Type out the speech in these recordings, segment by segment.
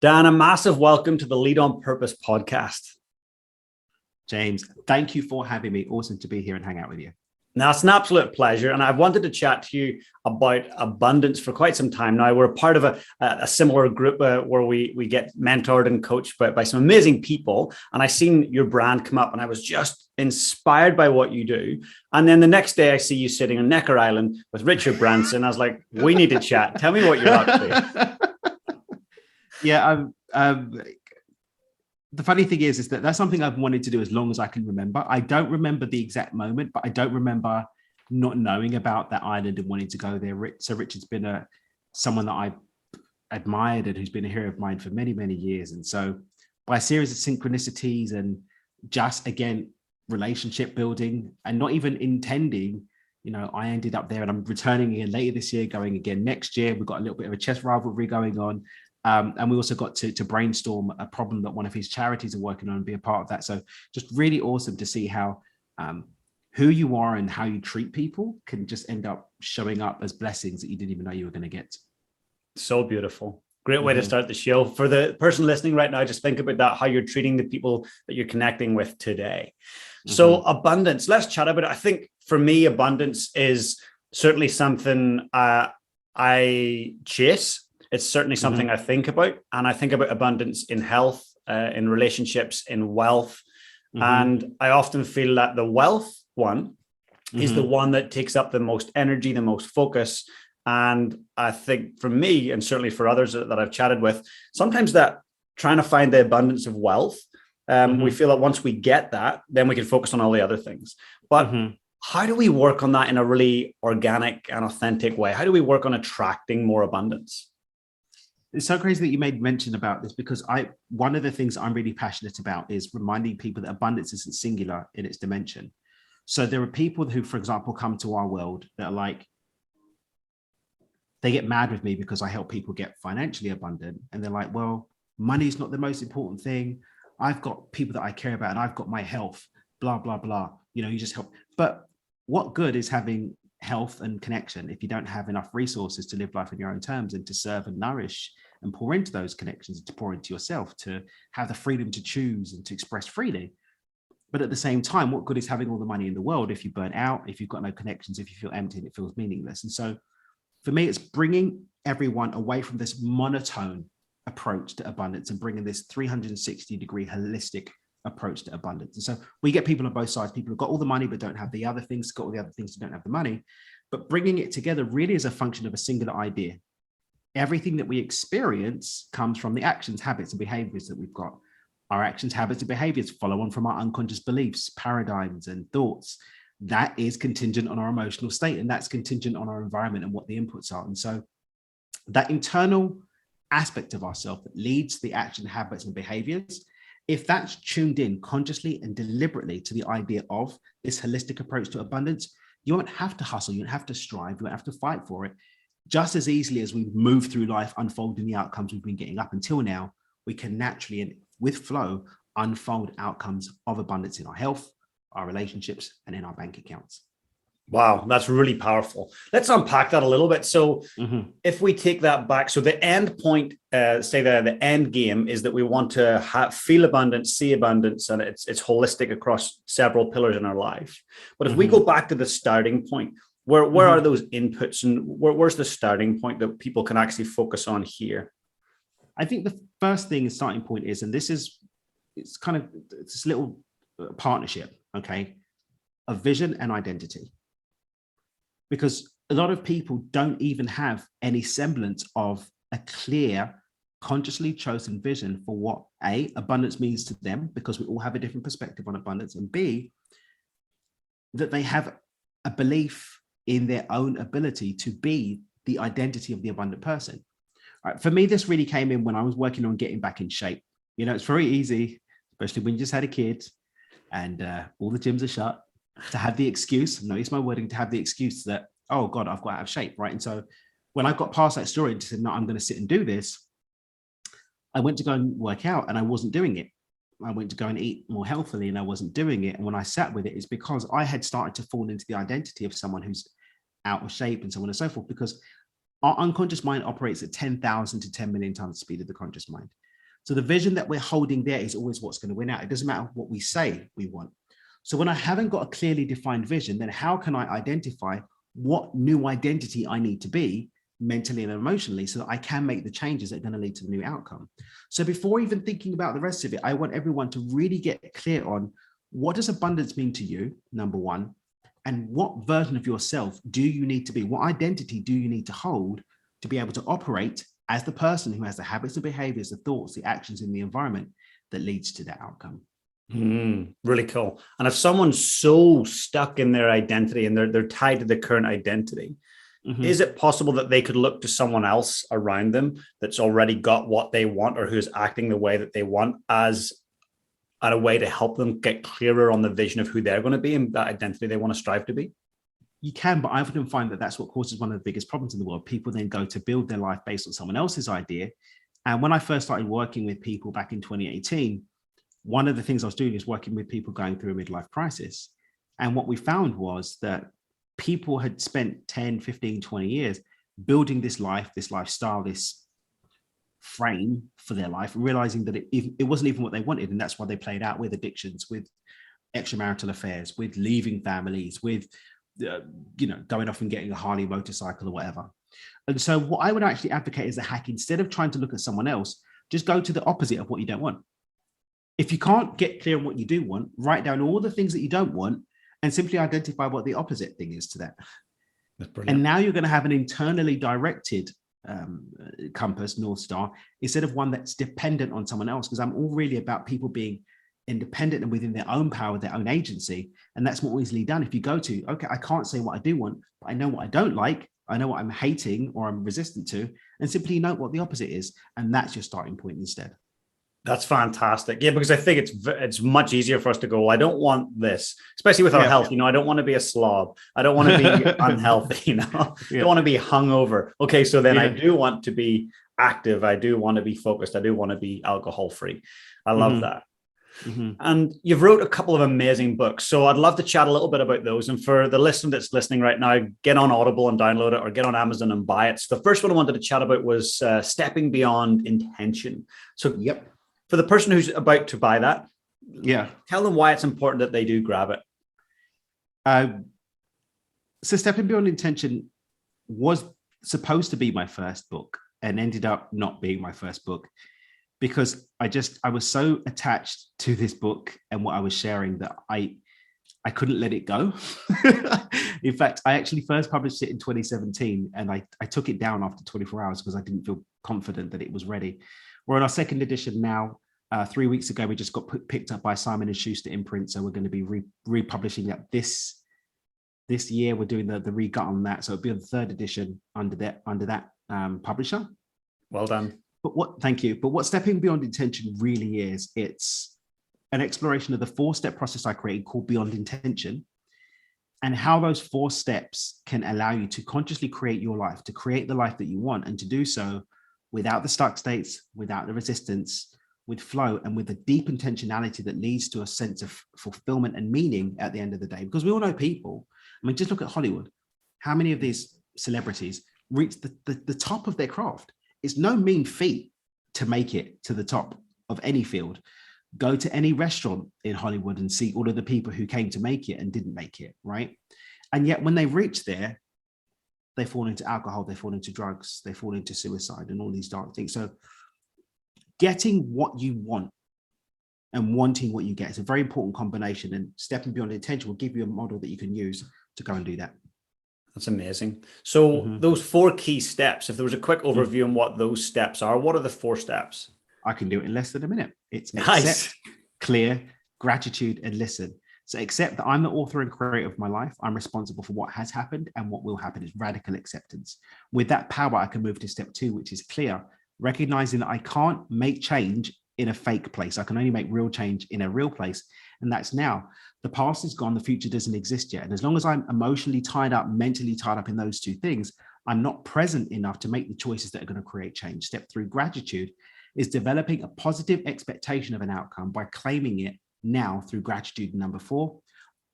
Dan, a massive welcome to the Lead on Purpose podcast. James, thank you for having me. Awesome to be here and hang out with you. Now, it's an absolute pleasure. And I've wanted to chat to you about abundance for quite some time now. We're part of a similar group where we get mentored and coached by some amazing people. And I seen your brand come up and I was just inspired by what you do. And then the next day I see you sitting on Necker Island with Richard Branson. I was like, we need to chat. Tell me what you're up to. Yeah, the funny thing is that that's something I've wanted to do as long as I can remember. I don't remember the exact moment, but I don't remember not knowing about that island and wanting to go there. Sir Richard's been someone that I admired and who's been a hero of mine for many, many years. And so by a series of synchronicities and just, again, relationship building and not even intending, I ended up there and I'm returning again later this year, going again next year. We've got a little bit of a chess rivalry going on. And we also got to brainstorm a problem that one of his charities are working on and be a part of that. So just really awesome to see how who you are and how you treat people can just end up showing up as blessings that you didn't even know you were going to get. So beautiful. Great way to start the show. For the person listening right now, just think about that, how you're treating the people that you're connecting with today. So abundance, let's chat about it. I think for me, abundance is certainly something I chase. It's certainly something I think about, and I think about abundance in health, in relationships, in wealth. And I often feel that the wealth one is the one that takes up the most energy, the most focus. And I think for me, and certainly for others that I've chatted with, sometimes that trying to find the abundance of wealth, we feel that once we get that, then we can focus on all the other things. But how do we work on that in a really organic and authentic way? How do we work on attracting more abundance? It's so crazy that you made mention about this, because one of the things I'm really passionate about is reminding people that abundance isn't singular in its dimension. So there are people who, for example, come to our world that are like, they get mad with me because I help people get financially abundant. And they're like, well, money is not the most important thing. I've got people that I care about and I've got my health, blah, blah, blah. You just help. But what good is having health and connection if you don't have enough resources to live life on your own terms and to serve and nourish and pour into those connections, and to pour into yourself, to have the freedom to choose and to express freely? But at the same time, what good is having all the money in the world if you burn out, if you've got no connections, if you feel empty and it feels meaningless? And so for me, it's bringing everyone away from this monotone approach to abundance and bringing this 360-degree holistic approach to abundance. And so we get people on both sides, people who've got all the money but don't have the other things, got all the other things but don't have the money. But bringing it together really is a function of a singular idea. Everything that we experience comes from the actions, habits, and behaviors that we've got. Our actions, habits, and behaviors follow on from our unconscious beliefs, paradigms, and thoughts. That is contingent on our emotional state, and that's contingent on our environment and what the inputs are. And so that internal aspect of ourselves that leads the action, habits, and behaviors, if that's tuned in consciously and deliberately to the idea of this holistic approach to abundance, you won't have to hustle, you won't have to strive, you won't have to fight for it. Just as easily as we move through life, unfolding the outcomes we've been getting up until now, we can naturally and with flow unfold outcomes of abundance in our health, our relationships, and in our bank accounts. Wow, that's really powerful. Let's unpack that a little bit. So if we take that back, so the end point, say the end game is that we want to feel abundance, see abundance, and it's holistic across several pillars in our life. But if we go back to the starting point, where are those inputs, and where's the starting point that people can actually focus on here? I think the first thing, starting point is, and it's this little partnership, okay, of vision and identity. Because a lot of people don't even have any semblance of a clear, consciously chosen vision for what A, abundance means to them, because we all have a different perspective on abundance, and B, that they have a belief in their own ability to be the identity of the abundant person. All right, for me, this really came in when I was working on getting back in shape. It's very easy, especially when you just had a kid and all the gyms are shut, to have the excuse, notice my wording, to have the excuse that, oh God, I've got out of shape, right? And so when I got past that story and said, no, I'm going to sit and do this, I went to go and work out and I wasn't doing it. I went to go and eat more healthily and I wasn't doing it. And when I sat with it, it's because I had started to fall into the identity of someone who's out of shape and so on and so forth, because our unconscious mind operates at 10,000 to 10 million times the speed of the conscious mind. So the vision that we're holding there is always what's going to win out. It doesn't matter what we say we want. So when I haven't got a clearly defined vision, then how can I identify what new identity I need to be mentally and emotionally so that I can make the changes that are going to lead to the new outcome? So before even thinking about the rest of it, I want everyone to really get clear on what does abundance mean to you, number one, and what version of yourself do you need to be? What identity do you need to hold to be able to operate as the person who has the habits, the behaviors, the thoughts, the actions in the environment that leads to that outcome? Really cool. And if someone's so stuck in their identity and they're tied to the current identity, is it possible that they could look to someone else around them that's already got what they want or who's acting the way that they want as a way to help them get clearer on the vision of who they're going to be and that identity they want to strive to be? You can, but I often find that that's what causes one of the biggest problems in the world. People then go to build their life based on someone else's idea. And when I first started working with people back in 2018, one of the things I was doing is working with people going through a midlife crisis. And what we found was that people had spent 10, 15, 20 years building this life, this lifestyle, this frame for their life, realizing that it wasn't even what they wanted. And that's why they played out with addictions, with extramarital affairs, with leaving families, with going off and getting a Harley motorcycle or whatever. And so what I would actually advocate is a hack. Instead of trying to look at someone else, just go to the opposite of what you don't want. If you can't get clear on what you do want, write down all the things that you don't want and simply identify what the opposite thing is to that. That's brilliant. And now you're going to have an internally directed compass, North Star, instead of one that's dependent on someone else, because I'm all really about people being independent and within their own power, their own agency. And that's more easily done if you go to, okay, I can't say what I do want, but I know what I don't like. I know what I'm hating or I'm resistant to, and simply note what the opposite is. And that's your starting point instead. That's fantastic. Yeah, because I think it's much easier for us to go, well, I don't want this, especially with our health. I don't want to be a slob. I don't want to be unhealthy. I don't want to be hungover. Okay, so then I do want to be active. I do want to be focused. I do want to be alcohol free. I love that. And you've wrote a couple of amazing books. So I'd love to chat a little bit about those. And for the listener that's listening right now, get on Audible and download it or get on Amazon and buy it. So the first one I wanted to chat about was Stepping Beyond Intention. So for the person who's about to buy that, tell them why it's important that they do grab it. So Stepping Beyond Intention was supposed to be my first book and ended up not being my first book because I was so attached to this book and what I was sharing that I couldn't let it go. In fact, I actually first published it in 2017 and I took it down after 24 hours because I didn't feel confident that it was ready. We're on our second edition now. 3 weeks ago, we just got picked up by Simon & Schuster imprint. So we're going to be republishing that this year. We're doing the regut on that. So it'll be the third edition under that publisher. Well done. Thank you. But what Stepping Beyond Intention really is, it's an exploration of the 4-step process I created called Beyond Intention and how those 4 steps can allow you to consciously create your life, to create the life that you want, and to do so without the stuck states, without the resistance, with flow and with a deep intentionality that leads to a sense of fulfillment and meaning at the end of the day. Because we all know people, I mean, just look at Hollywood. How many of these celebrities reach the top of their craft? It's no mean feat to make it to the top of any field. Go to any restaurant in Hollywood and see all of the people who came to make it and didn't make it, right? And yet when they reach there, they fall into alcohol, they fall into drugs, they fall into suicide and all these dark things. So getting what you want and wanting what you get is a very important combination, and Stepping Beyond Intention will give you a model that you can use to go and do that. That's amazing. So those 4 key steps, if there was a quick overview on what those steps are, what are the 4 steps? I can do it in less than a minute. It's nice. Accept, clear, gratitude, and listen. So accept that I'm the author and creator of my life. I'm responsible for what has happened and what will happen. Is radical acceptance. With that power, I can move to step 2, which is clear, recognizing that I can't make change in a fake place. I can only make real change in a real place. And that's now. The past is gone. The future doesn't exist yet. And as long as I'm emotionally tied up, mentally tied up in those 2 things, I'm not present enough to make the choices that are going to create change. Step 3, gratitude, is developing a positive expectation of an outcome by claiming it now through gratitude. Number 4,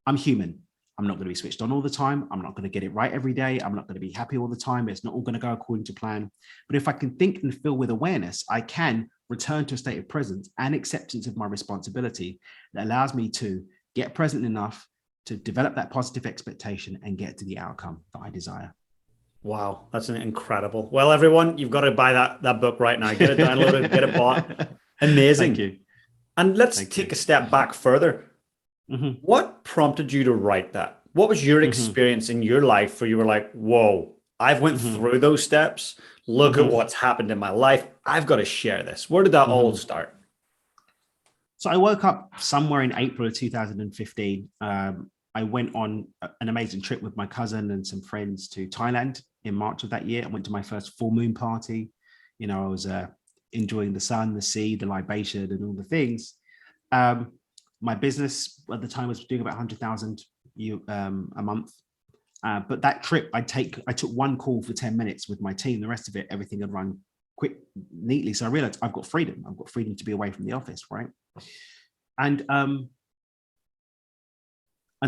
I'm human. I'm not going to be switched on all the time. I'm not going to get it right every day. I'm not going to be happy all the time. It's not all going to go according to plan. But if I can think and feel with awareness, I can return to a state of presence and acceptance of my responsibility that allows me to get present enough to develop that positive expectation and get to the outcome that I desire. Wow, that's incredible. Well, everyone, you've got to buy that book right now. Get it downloaded, get it bought. Amazing. Thank you. And let's take a step back further. What prompted you to write that? What was your experience in your life where you were like, whoa, I've went through those steps. Look at what's happened in my life. I've got to share this. Where did that all start? So I woke up somewhere in April of 2015. I went on an amazing trip with my cousin and some friends to Thailand in March of that year. I went to my first full moon party. You know, I was enjoying the sun, the sea, the libation, and all the things. My business at the time was doing about 100,000 a month. But that trip, I took one call for 10 minutes with my team. The rest of it, everything had run quick, neatly. So I realized I've got freedom. I've got freedom to be away from the office, right? And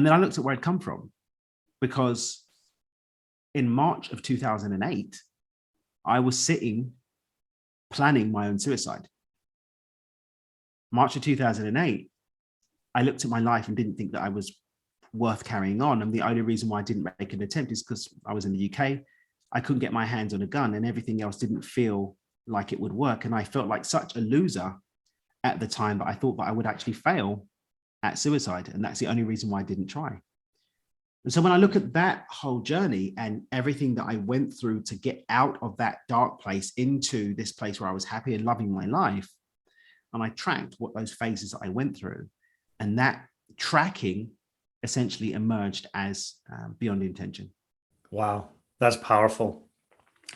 then I looked at where I'd come from, because in March of 2008, I was sitting planning my own suicide. March of 2008, I looked at my life and didn't think that I was worth carrying on. And the only reason why I didn't make an attempt is because I was in the UK. I couldn't get my hands on a gun and everything else didn't feel like it would work. And I felt like such a loser at the time that I thought that I would actually fail at suicide. And that's the only reason why I didn't try. And so when I look at that whole journey and everything that I went through to get out of that dark place into this place where I was happy and loving my life, and I tracked what those phases that I went through, and that tracking essentially emerged as Beyond Intention. Wow, that's powerful.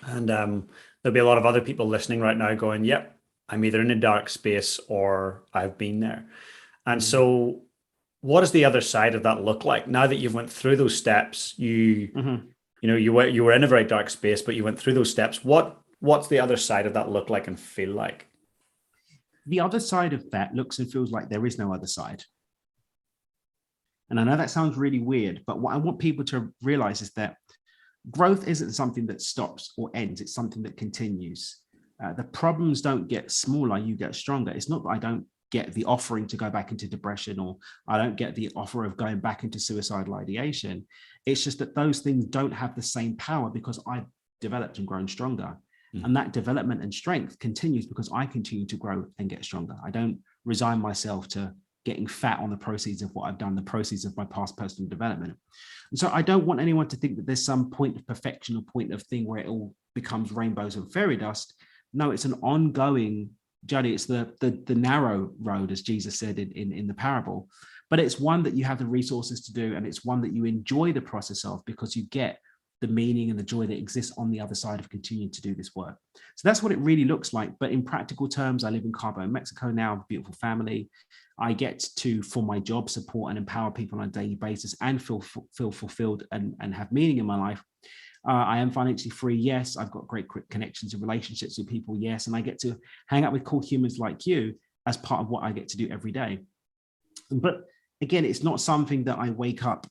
And there'll be a lot of other people listening right now going, yep, I'm either in a dark space or I've been there. And so what does the other side of that look like? Now that you've went through those steps, you were in a very dark space, but you went through those steps. What's the other side of that look like and feel like? The other side of that looks and feels like there is no other side. And I know that sounds really weird, but what I want people to realize is that growth isn't something that stops or ends. It's something that continues. The problems don't get smaller, you get stronger. It's not that I don't get the offering to go back into depression, or I don't get the offer of going back into suicidal ideation. It's just that those things don't have the same power because I've developed and grown stronger. And that development and strength continues because I continue to grow and get stronger. I don't resign myself to getting fat on the proceeds of what I've done, the proceeds of my past personal development. And so I don't want anyone to think that there's some point of perfection or point of thing where it all becomes rainbows and fairy dust. No, it's an ongoing journey. It's the narrow road, as Jesus said in the parable, but it's one that you have the resources to do, and it's one that you enjoy the process of because you get the meaning and the joy that exists on the other side of continuing to do this work. So that's what it really looks like. But in practical terms, I live in Cabo, Mexico now, a beautiful family. I get to, for my job, support and empower people on a daily basis and feel fulfilled and have meaning in my life. I am financially free, yes. I've got great connections and relationships with people, yes. And I get to hang out with cool humans like you as part of what I get to do every day. But again, it's not something that I wake up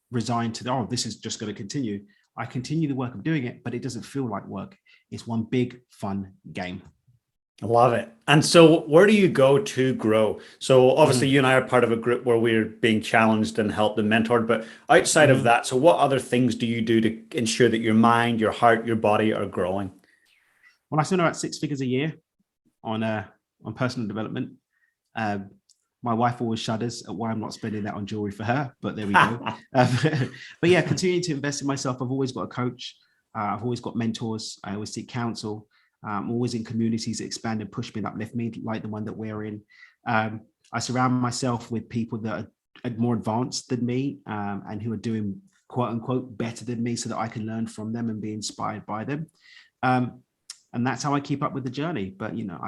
resigned to, oh, this is just going to continue. I continue the work of doing it, but it doesn't feel like work. It's one big fun game. I love it. And so where do you go to grow? So obviously you and I are part of a group where we're being challenged and helped and mentored, but outside of that, so what other things do you do to ensure that your mind, your heart, your body are growing? Well, I spend about 6 figures a year on personal development. My wife always shudders at why I'm not spending that on jewelry for her, but there we go. But yeah, continuing to invest in myself. I've always got a coach. I've always got mentors. I always seek counsel. I'm always in communities that expand and push me and uplift me, like the one that we're in. I surround myself with people that are more advanced than me and who are doing quote unquote better than me so that I can learn from them and be inspired by them. And that's how I keep up with the journey. But, you know,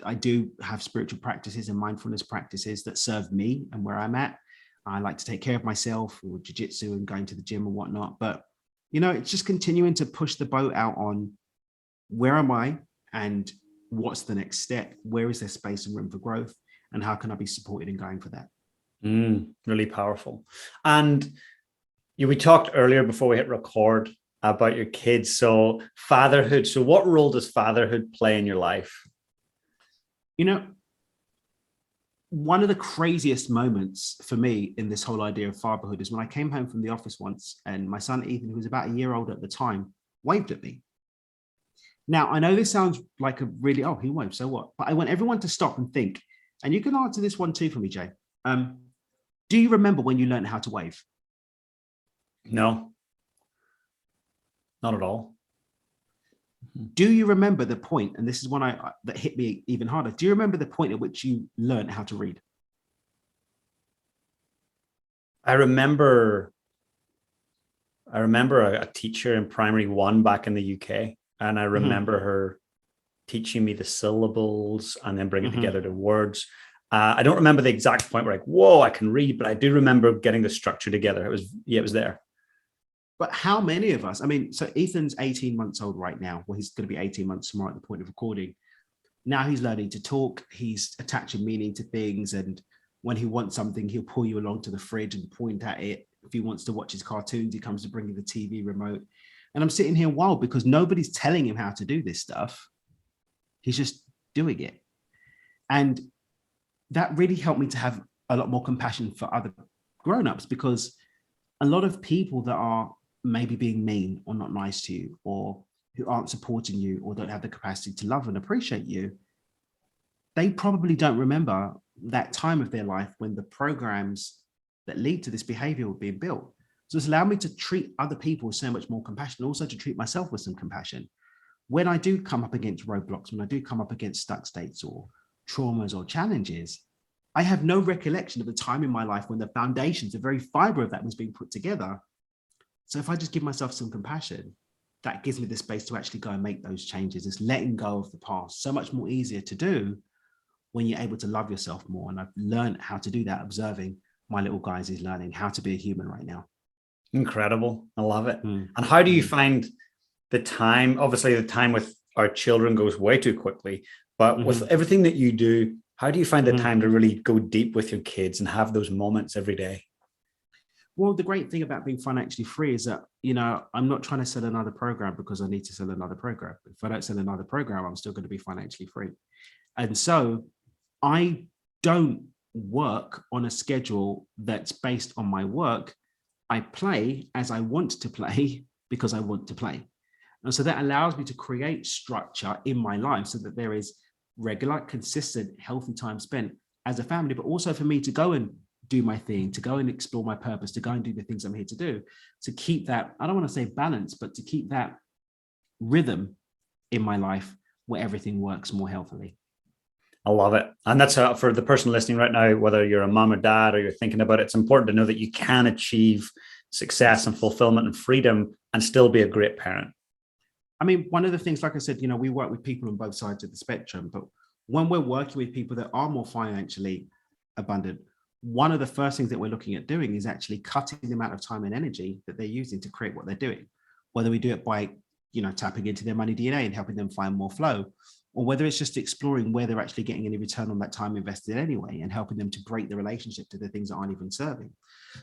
I do have spiritual practices and mindfulness practices that serve me and where I'm at. I like to take care of myself, or jiu-jitsu and going to the gym and whatnot. But, you know, it's just continuing to push the boat out on where am I and what's the next step? Where is there space and room for growth? And how can I be supported in going for that? Really powerful. And we talked earlier before we hit record about your kids. So fatherhood. So what role does fatherhood play in your life? You know, one of the craziest moments for me in this whole idea of fatherhood is when I came home from the office once and my son Ethan, who was about a year old at the time, waved at me. Now, I know this sounds like a really, oh, he waved, so what? But I want everyone to stop and think, and you can answer this one too for me, Jay. Do you remember when you learned how to wave? No, not at all. Do you remember the point, and this is one that hit me even harder, do you remember the point at which you learned how to read? I remember a teacher in primary one back in the UK, and I remember her teaching me the syllables and then bringing together the words. I don't remember the exact point where like, whoa, I can read, but I do remember getting the structure together. It was there. But how many of us, I mean, so Ethan's 18 months old right now. Well, he's going to be 18 months tomorrow at the point of recording. Now he's learning to talk. He's attaching meaning to things. And when he wants something, he'll pull you along to the fridge and point at it. If he wants to watch his cartoons, he comes to bring you the TV remote. And I'm sitting here wild because nobody's telling him how to do this stuff. He's just doing it. And that really helped me to have a lot more compassion for other grown-ups, because a lot of people that are maybe being mean or not nice to you, or who aren't supporting you or don't have the capacity to love and appreciate you, they probably don't remember that time of their life when the programs that lead to this behavior were being built. So it's allowed me to treat other people with so much more compassion, also to treat myself with some compassion. When I do come up against roadblocks, when I do come up against stuck states or traumas or challenges, I have no recollection of the time in my life when the foundations, the very fiber of that was being put together. So if I just give myself some compassion, that gives me the space to actually go and make those changes. It's letting go of the past. So much more easier to do when you're able to love yourself more. And I've learned how to do that, observing my little guys is learning how to be a human right now. Incredible. I love it. And how do you find the time? Obviously, the time with our children goes way too quickly, but with everything that you do, how do you find the time to really go deep with your kids and have those moments every day? Well, the great thing about being financially free is that, you know, I'm not trying to sell another program because I need to sell another program. If I don't sell another program, I'm still going to be financially free. And so I don't work on a schedule that's based on my work. I play as I want to play because I want to play. And so that allows me to create structure in my life so that there is regular, consistent, healthy time spent as a family, but also for me to go and do my thing, to go and explore my purpose, to go and do the things I'm here to do, to keep that, I don't want to say balance, but to keep that rhythm in my life where everything works more healthily. I love it. And that's for the person listening right now, whether you're a mom or dad, or you're thinking about it, it's important to know that you can achieve success and fulfillment and freedom and still be a great parent. I mean, one of the things, like I said, you know, we work with people on both sides of the spectrum, but when we're working with people that are more financially abundant, one of the first things that we're looking at doing is actually cutting the amount of time and energy that they're using to create what they're doing. Whether we do it by, you know, tapping into their money DNA and helping them find more flow, or whether it's just exploring where they're actually getting any return on that time invested anyway, and helping them to break the relationship to the things that aren't even serving.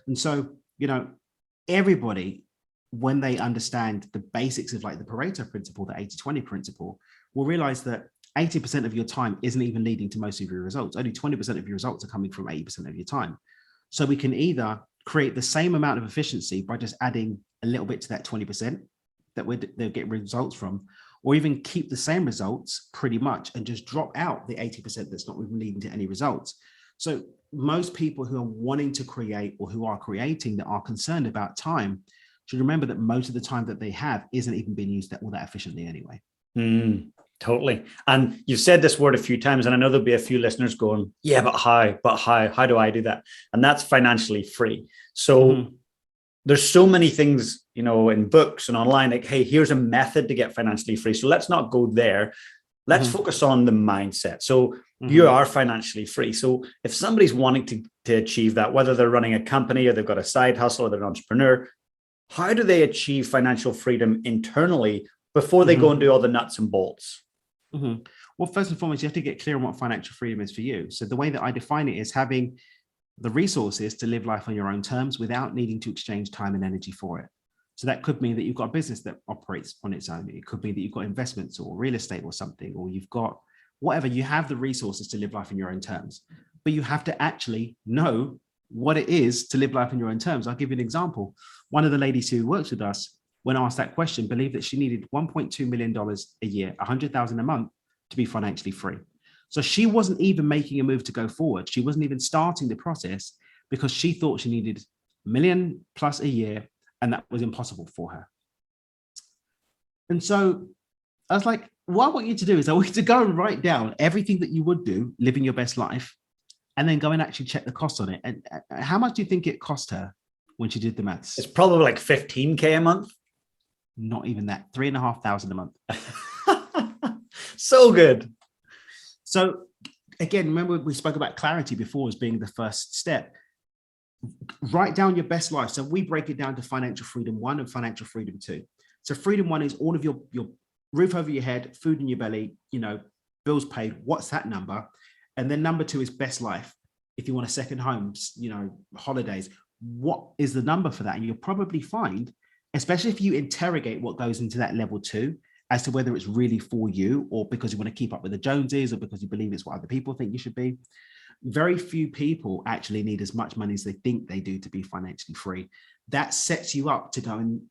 And so, you know, everybody, when they understand the basics of like the Pareto principle, the 80-20 principle, will realize that 80% of your time isn't even leading to most of your results. Only 20% of your results are coming from 80% of your time. So we can either create the same amount of efficiency by just adding a little bit to that 20% that they'll get results from, or even keep the same results pretty much and just drop out the 80% that's not even leading to any results. So most people who are wanting to create or who are creating that are concerned about time should remember that most of the time that they have isn't even being used all that efficiently anyway. Totally. And you've said this word a few times, and I know there'll be a few listeners going, yeah, but how do I do that? And that's financially free. So there's so many things, you know, in books and online, like, hey, here's a method to get financially free. So let's not go there. Let's focus on the mindset. So you are financially free. So if somebody's wanting to achieve that, whether they're running a company or they've got a side hustle or they're an entrepreneur, how do they achieve financial freedom internally before they go and do all the nuts and bolts? Well, first and foremost, you have to get clear on what financial freedom is for you. So the way that I define it is having the resources to live life on your own terms without needing to exchange time and energy for it. So that could mean that you've got a business that operates on its own. It could mean that you've got investments or real estate or something, or you've got whatever, you have the resources to live life in your own terms, but you have to actually know what it is to live life in your own terms. I'll give you an example. One of the ladies who works with us, when asked that question, believed that she needed $1.2 million a year, $100,000 a month to be financially free. So she wasn't even making a move to go forward. She wasn't even starting the process because she thought she needed $1 million plus a year, and that was impossible for her. And so I was like, what I want you to do is I want you to go and write down everything that you would do living your best life, and then go and actually check the cost on it. And how much do you think it cost her when she did the maths? It's probably like 15K a month. Not even that, $3,500 a month. So good. So again, remember we spoke about clarity before as being the first step. Write down your best life. So we break it down to financial freedom 1 and financial freedom 2. So freedom 1 is all of your roof over your head, food in your belly, bills paid. What's that number? And then number 2 is best life. If you want a second home, holidays, what is the number for that? And you'll probably find, especially if you interrogate what goes into that level 2, as to whether it's really for you or because you want to keep up with the Joneses or because you believe it's what other people think you should be. Very few people actually need as much money as they think they do to be financially free. That sets you up to go and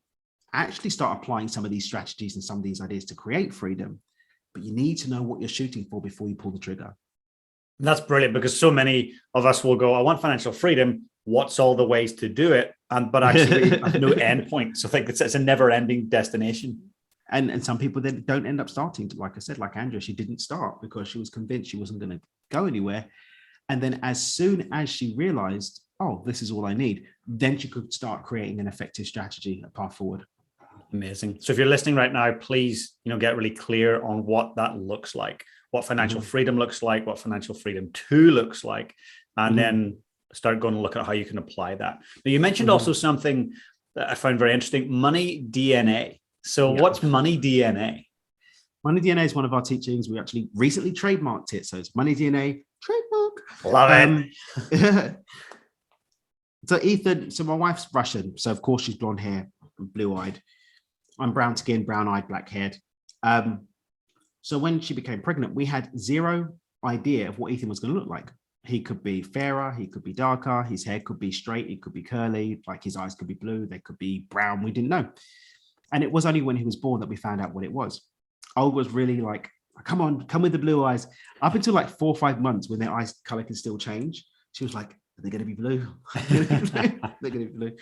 actually start applying some of these strategies and some of these ideas to create freedom. But you need to know what you're shooting for before you pull the trigger. And that's brilliant, because so many of us will go, I want financial freedom. What's all the ways to do it? But actually have no end point. So I think it's a never ending destination. And some people then don't end up starting. Like I said, like Andrea, she didn't start because she was convinced she wasn't going to go anywhere. And then as soon as she realized, oh, this is all I need, then she could start creating an effective strategy, a path forward. Amazing. So if you're listening right now, please, get really clear on what that looks like, what financial freedom looks like, what financial freedom 2 looks like, and then start going to look at how you can apply that. Now, you mentioned also something that I found very interesting, money DNA. So what's money DNA? Money DNA is one of our teachings. We actually recently trademarked it. So it's Money DNA, trademark. Love it. So Ethan, so my wife's Russian. So of course she's blonde hair and blue-eyed. I'm brown skin, brown-eyed, black-haired. So when she became pregnant, we had zero idea of what Ethan was going to look like. He could be fairer, he could be darker, his hair could be straight, it could be curly, like his eyes could be blue, they could be brown, we didn't know. And it was only when he was born that we found out what it was. Olga was really like, come on, come with the blue eyes. Up until like 4 or 5 months when their eyes color can still change, she was like, are they going to be blue? They're going to be blue.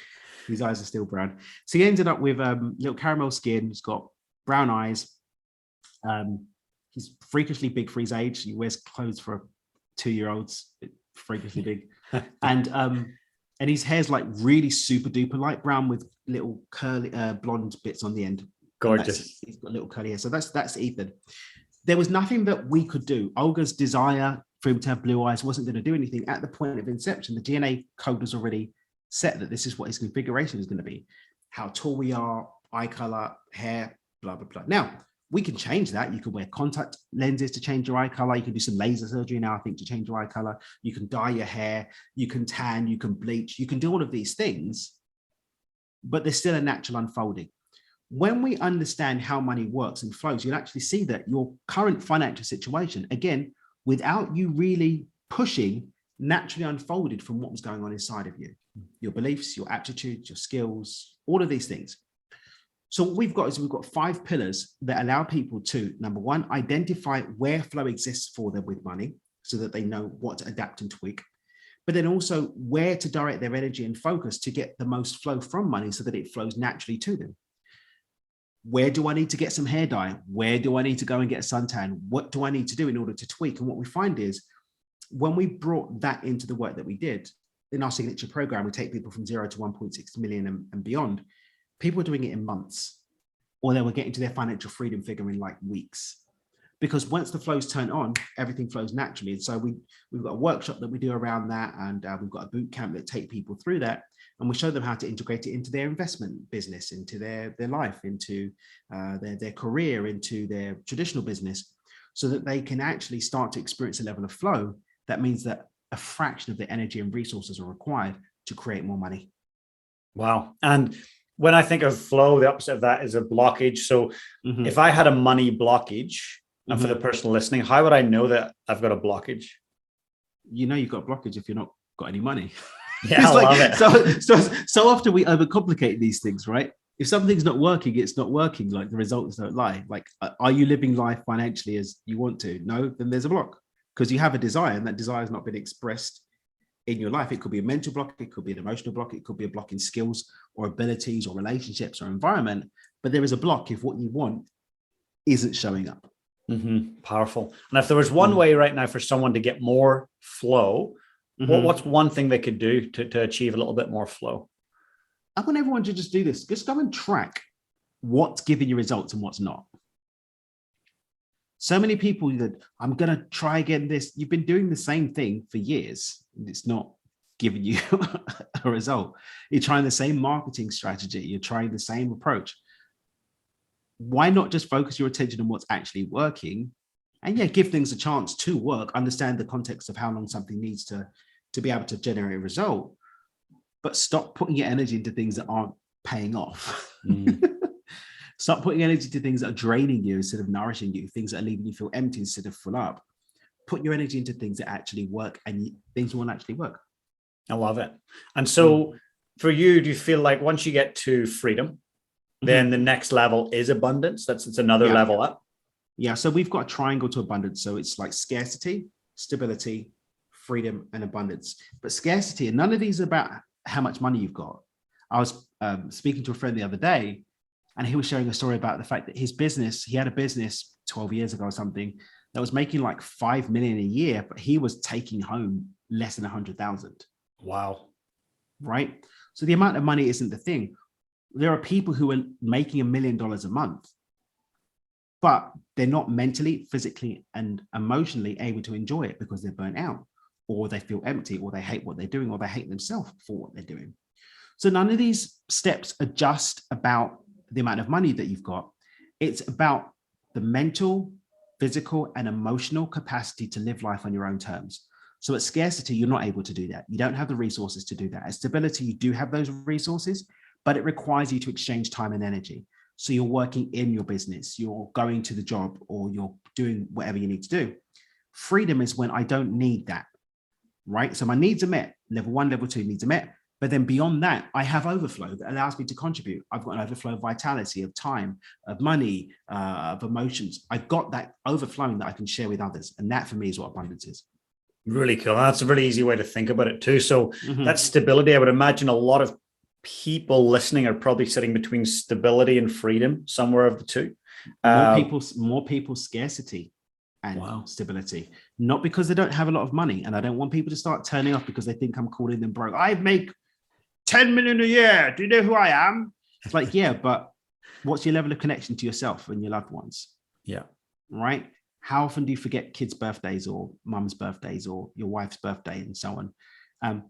His eyes are still brown. So he ended up with little caramel skin. He's got brown eyes. He's freakishly big for his age. He wears clothes for 2-year-olds, freakishly big. And his hair's like really super duper light brown with little curly blonde bits on the end. Gorgeous. He's got little curly hair. So that's Ethan. There was nothing that we could do. Olga's desire for him to have blue eyes wasn't going to do anything. At the point of inception, the DNA code was already set that this is what his configuration is going to be. How tall we are, eye color, hair, blah, blah, blah. Now, we can change that. You can wear contact lenses to change your eye color. You can do some laser surgery now, I think, to change your eye color. You can dye your hair. You can tan. You can bleach. You can do all of these things, but there's still a natural unfolding. When we understand how money works and flows, you'll actually see that your current financial situation, again, without you really pushing, naturally unfolded from what was going on inside of you. Your beliefs, your aptitudes, your skills, all of these things. So what we've got is we've got 5 pillars that allow people to, number 1, identify where flow exists for them with money so that they know what to adapt and tweak, but then also where to direct their energy and focus to get the most flow from money so that it flows naturally to them. Where do I need to get some hair dye? Where do I need to go and get a suntan? What do I need to do in order to tweak? And what we find is when we brought that into the work that we did in our signature program, we take people from 0 to 1.6 million and beyond. People were doing it in months, or they were getting to their financial freedom figure in like weeks. Because once the flows turn on, everything flows naturally. And so we've got a workshop that we do around that, and we've got a boot camp that take people through that, and we show them how to integrate it into their investment business, into their life, into their career, into their traditional business, so that they can actually start to experience a level of flow. That means that a fraction of their energy and resources are required to create more money. Wow. And when I think of flow, the opposite of that is a blockage. So if I had a money blockage, And for the person listening, how would I know that I've got a blockage? You know you've got a blockage if you're not got any money. Yeah, I love it. So often we overcomplicate these things, right? If something's not working, it's not working. Like the results don't lie. Like, are you living life financially as you want to? No, then there's a block because you have a desire and that desire has not been expressed in your life. It could be a mental block, it could be an emotional block, it could be a block in skills or abilities or relationships or environment. But there is a block if what you want isn't showing up. Powerful. And if there was one way right now for someone to get more flow, what's one thing they could do to achieve a little bit more flow? I want everyone to just do this. Just go and track what's giving you results and what's not. So many people that I'm going to try again this. You've been doing the same thing for years. And it's not giving you a result. You're trying the same marketing strategy. You're trying the same approach. Why not just focus your attention on what's actually working? And yeah, give things a chance to work. Understand the context of how long something needs to be able to generate a result. But stop putting your energy into things that aren't paying off. Stop putting energy into things that are draining you instead of nourishing you, things that are leaving you feel empty instead of full up. Put your energy into things that actually work, and things will actually work. I love it. And so for you, do you feel like once you get to freedom, then the next level is abundance? It's another level up? Yeah, so we've got a triangle to abundance. So it's like scarcity, stability, freedom, and abundance. But scarcity, and none of these are about how much money you've got. I was speaking to a friend the other day, and he was sharing a story about the fact that his business, he had a business 12 years ago or something that was making like 5 million a year, but he was taking home less than 100,000. Wow. Right? So the amount of money isn't the thing. There are people who are making $1 million a month, but they're not mentally, physically, and emotionally able to enjoy it because they're burnt out, or they feel empty, or they hate what they're doing, or they hate themselves for what they're doing. So none of these steps are just about the amount of money that you've got. It's about the mental, physical, and emotional capacity to live life on your own terms. So at scarcity, you're not able to do that. You don't have the resources to do that. At stability, you do have those resources, but it requires you to exchange time and energy. So you're working in your business, you're going to the job, or you're doing whatever you need to do. Freedom is when I don't need that, right? So my needs are met. Level 1, level 2 needs are met. But then beyond that, I have overflow that allows me to contribute. I've got an overflow of vitality, of time, of money, of emotions. I've got that overflowing that I can share with others. And that for me is what abundance is. Really cool. That's a really easy way to think about it too. So that stability, I would imagine a lot of people listening are probably sitting between stability and freedom, somewhere of the two. More people scarcity and stability, not because they don't have a lot of money. And I don't want people to start turning off because they think I'm calling them broke. I make 10 million a year. Do you know who I am? It's like, yeah, but what's your level of connection to yourself and your loved ones? Yeah. Right. How often do you forget kids' birthdays or mum's birthdays or your wife's birthday and so on?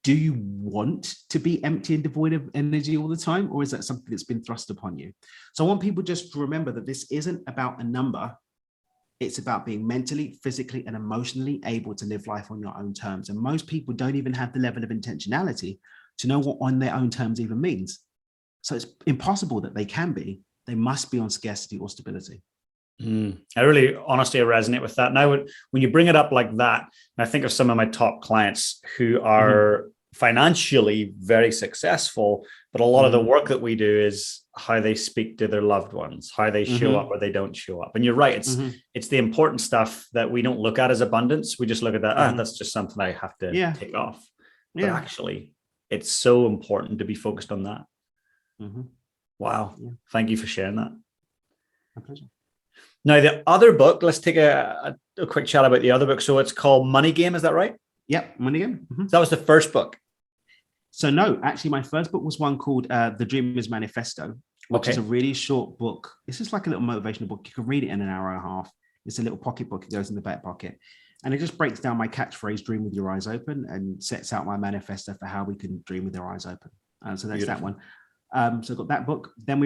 Do you want to be empty and devoid of energy all the time? Or is that something that's been thrust upon you? So I want people just to remember that this isn't about a number. It's about being mentally, physically, and emotionally able to live life on your own terms. And most people don't even have the level of intentionality to know what on their own terms even means. So it's impossible that they can be. They must be on scarcity or stability. I really honestly resonate with that. Now, when you bring it up like that, I think of some of my top clients who are financially very successful, but a lot of the work that we do is how they speak to their loved ones, how they show up or they don't show up. And you're right, it's the important stuff that we don't look at as abundance. We just look at that, that's just something I have to take off. But actually, it's so important to be focused on that. Wow. Thank you for sharing that. My pleasure. Now, the other book, let's take a quick chat about the other book. So it's called Money Game. Is that right? Yep. Money Game. That was the first book. So no, actually my first book was one called The Dreamer's Manifesto, which is a really short book. It's just like a little motivational book. You can read it in an hour and a half. It's a little pocket book. It goes in the back pocket. And it just breaks down my catchphrase, dream with your eyes open, and sets out my manifesto for how we can dream with our eyes open. So that's that one. So I got that book. Then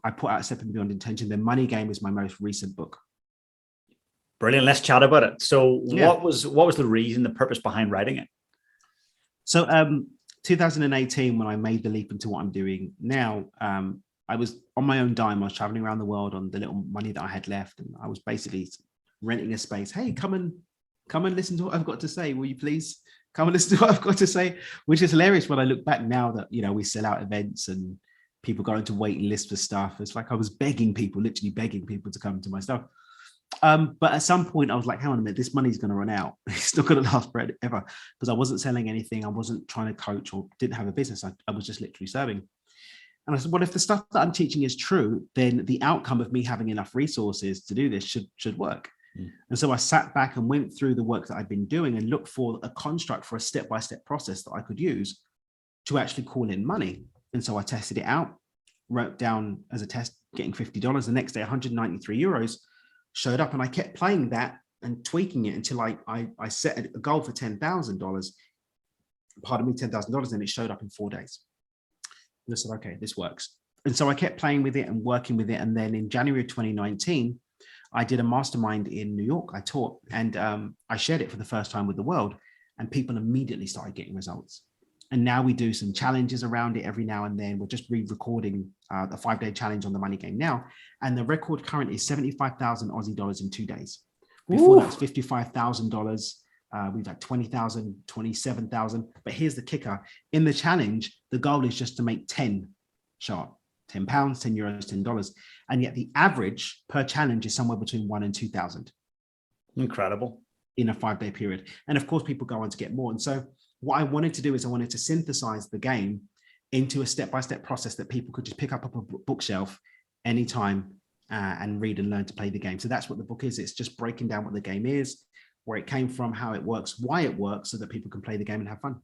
I put out Stepping Beyond Intention. Then Money Game is my most recent book. Brilliant. Let's chat about it. So what was the reason, the purpose behind writing it? So 2018, when I made the leap into what I'm doing now, I was on my own dime. I was traveling around the world on the little money that I had left. And I was basically renting a space. Hey, come and listen to what I've got to say. Will you please come and listen to what I've got to say? Which is hilarious when I look back now that, you know, we sell out events and people go into waiting lists for stuff. It's like I was begging people, literally begging people to come to my stuff. But at some point I was like, hang on a minute, this money's going to run out. It's not going to last forever, because I wasn't selling anything. I wasn't trying to coach or didn't have a business. I was just literally serving. And I said, well, if the stuff that I'm teaching is true, then the outcome of me having enough resources to do this should work. And so I sat back and went through the work that I'd been doing and looked for a construct for a step-by-step process that I could use to actually call in money. And so I tested it out, wrote down as a test, getting $50. The next day, 193 euros showed up, and I kept playing that and tweaking it until I set a goal for $10,000, pardon me, $10,000, and it showed up in 4 days. And I said, okay, this works. And so I kept playing with it and working with it. And then in January of 2019, I did a mastermind in New York. I taught, and I shared it for the first time with the world, and people immediately started getting results. And now we do some challenges around it every now and then. We're just re-recording the 5-day challenge on the money game now. And the record current is 75,000 Aussie dollars in 2 days. Before that's $55,000. We've had 20,000, 27,000. But here's the kicker. In the challenge, the goal is just to make 10 sharp, 10 pounds, 10 euros, $10. And yet the average per challenge is somewhere between 1 and 2,000. Incredible. In a 5-day period. And of course, people go on to get more. And so what I wanted to do is I wanted to synthesize the game into a step-by-step process that people could just pick up a bookshelf anytime and read and learn to play the game. So that's what the book is. It's just breaking down what the game is, where it came from, how it works, why it works, so that people can play the game and have fun.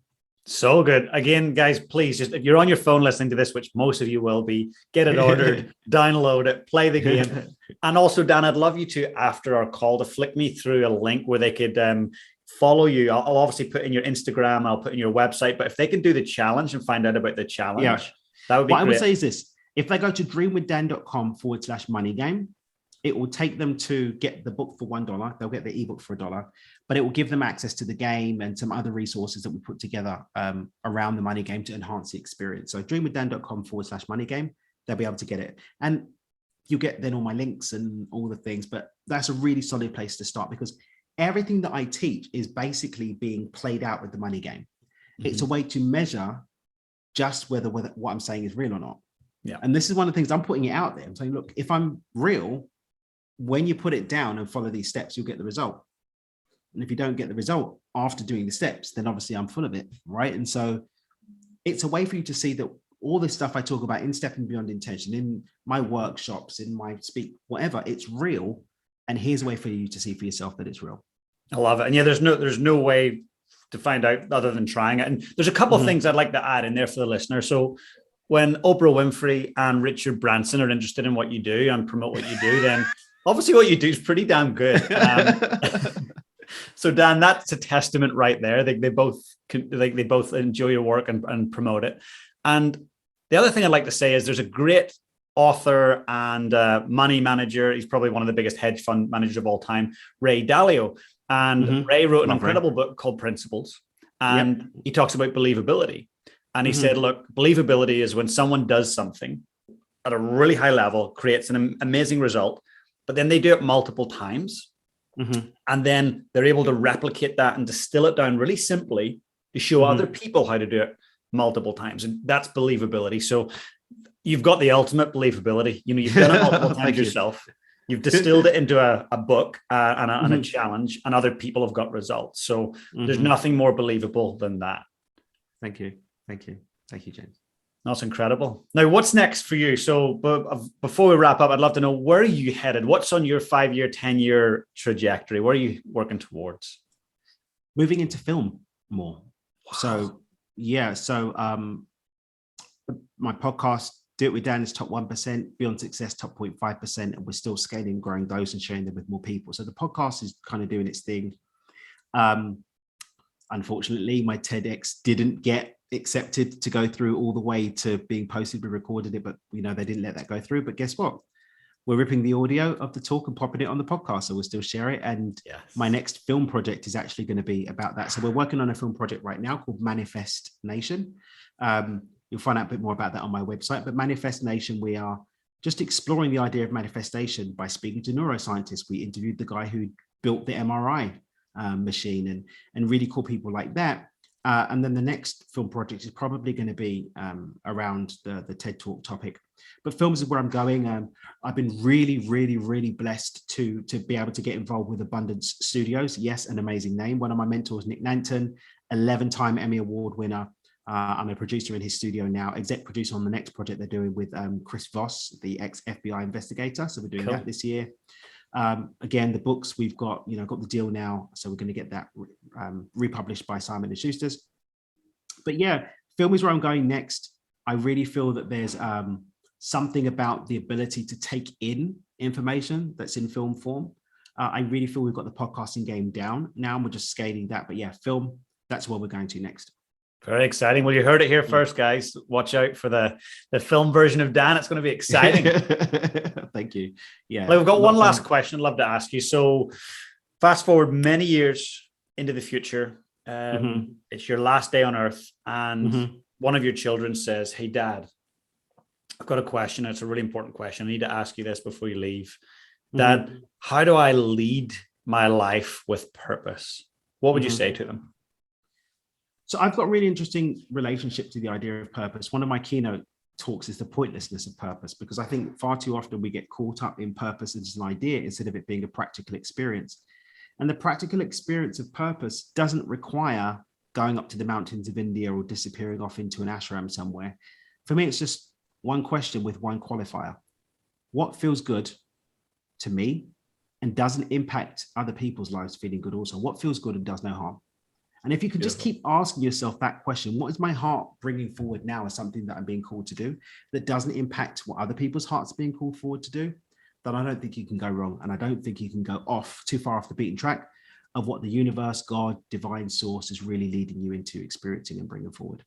So good. Again, guys, please, just if you're on your phone listening to this, which most of you will be, get it ordered, download it, play the game. And also, Dan, I'd love you to, after our call, to flick me through a link where they could follow you. I'll obviously put in your Instagram, I'll put in your website, but if they can do the challenge and find out about the challenge, that would be great. What I would say is this: if they go to dreamwithdan.com/money game, it will take them to get the book for $1. They'll get the ebook for $1, but it will give them access to the game and some other resources that we put together around the money game to enhance the experience. So dreamwithdan.com/money game, they'll be able to get it. And you get then all my links and all the things, but that's a really solid place to start, because everything that I teach is basically being played out with the money game. Mm-hmm. It's a way to measure just whether what I'm saying is real or not. Yeah. And this is one of the things I'm putting it out there. I'm saying, look, if I'm real, when you put it down and follow these steps, you'll get the result. And if you don't get the result after doing the steps, then obviously I'm full of it, right? And so it's a way for you to see that all this stuff I talk about in Stepping Beyond Intention, in my workshops, in my speak, whatever, it's real. And here's a way for you to see for yourself that it's real. I love it. And yeah, there's no way to find out other than trying it. And there's a couple of things I'd like to add in there for the listener. So when Oprah Winfrey and Richard Branson are interested in what you do and promote what you do, then obviously what you do is pretty damn good. So Dan, that's a testament right there. They both enjoy your work and promote it. And the other thing I'd like to say is there's a great author and money manager. He's probably one of the biggest hedge fund managers of all time, Ray Dalio. And Ray wrote an incredible book called Principles. And he talks about believability. And he said, look, believability is when someone does something at a really high level, creates an amazing result, but then they do it multiple times. And then they're able to replicate that and distill it down really simply to show other people how to do it multiple times. And that's believability. So you've got the ultimate believability. You know, you've done it multiple times yourself. You've distilled it into a book and a challenge, and other people have got results. So there's nothing more believable than that. Thank you. Thank you. Thank you, James. That's incredible. Now, what's next for you? So before we wrap up, I'd love to know, where are you headed? What's on your 5-year, 10-year trajectory? Where are you working towards? Moving into film more. Wow. So, yeah. So my podcast, Do It With Dan, is top 1%, Beyond Success, top 0.5%. And we're still scaling, growing those and sharing them with more people. So the podcast is kind of doing its thing. Unfortunately, my TEDx didn't get accepted to go through all the way to being posted. We recorded it, but you know, they didn't let that go through. But guess what? We're ripping the audio of the talk and popping it on the podcast. So we'll still share it. And my next film project is actually going to be about that. So we're working on a film project right now called Manifest Nation. You'll find out a bit more about that on my website. But Manifest Nation, we are just exploring the idea of manifestation by speaking to neuroscientists. We interviewed the guy who built the MRI machine and really cool people like that. And then the next film project is probably going to be around the TED Talk topic. But films is where I'm going. I've been really blessed to be able to get involved with Abundance Studios. Yes, an amazing name. One of my mentors, Nick Nanton, 11-time Emmy Award winner. I'm a producer in his studio now, exec producer on the next project they're doing with Chris Voss, the ex-FBI investigator. So we're doing that this year. Again, the books we've got, got the deal now. So we're going to get that republished by Simon & Schuster's. But yeah, film is where I'm going next. I really feel that there's something about the ability to take in information that's in film form. I really feel we've got the podcasting game down now, and we're just scaling that. But yeah, film, that's where we're going to next. Very exciting. Well, you heard it here first, guys. Watch out for the film version of Dan. It's going to be exciting. Thank you. Yeah. Well, we've got one last question I'd love to ask you. So fast forward many years into the future. It's your last day on earth. And one of your children says, "Hey, Dad, I've got a question. It's a really important question. I need to ask you this before you leave. Dad, how do I lead my life with purpose?" What would you say to them? So I've got a really interesting relationship to the idea of purpose. One of my keynote talks is the pointlessness of purpose, because I think far too often we get caught up in purpose as an idea instead of it being a practical experience. And the practical experience of purpose doesn't require going up to the mountains of India or disappearing off into an ashram somewhere. For me, it's just one question with one qualifier. What feels good to me and doesn't impact other people's lives feeling good also? What feels good and does no harm? And if you can just keep asking yourself that question, what is my heart bringing forward now as something that I'm being called to do that doesn't impact what other people's hearts are being called forward to do, then I don't think you can go wrong. And I don't think you can go off too far off the beaten track of what the universe, God, divine source is really leading you into experiencing and bringing forward.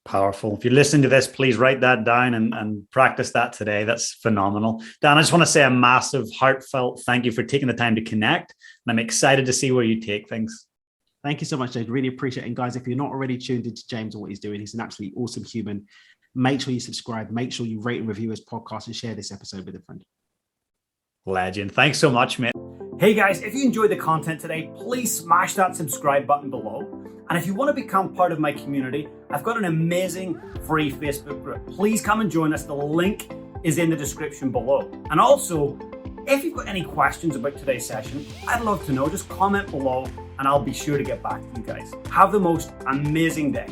Powerful. If you're listening to this, please write that down and practice that today. That's phenomenal. Dan, I just want to say a massive, heartfelt thank you for taking the time to connect. And I'm excited to see where you take things. Thank you so much, Dave. Really appreciate it. And guys, if you're not already tuned into James and what he's doing, he's an absolutely awesome human. Make sure you subscribe. Make sure you rate and review his podcast and share this episode with a friend. Legend. Thanks so much, mate. Hey guys, if you enjoyed the content today, please smash that subscribe button below. And if you want to become part of my community, I've got an amazing free Facebook group. Please come and join us. The link is in the description below. And also, if you've got any questions about today's session, I'd love to know. Just comment below and I'll be sure to get back to you guys. Have the most amazing day.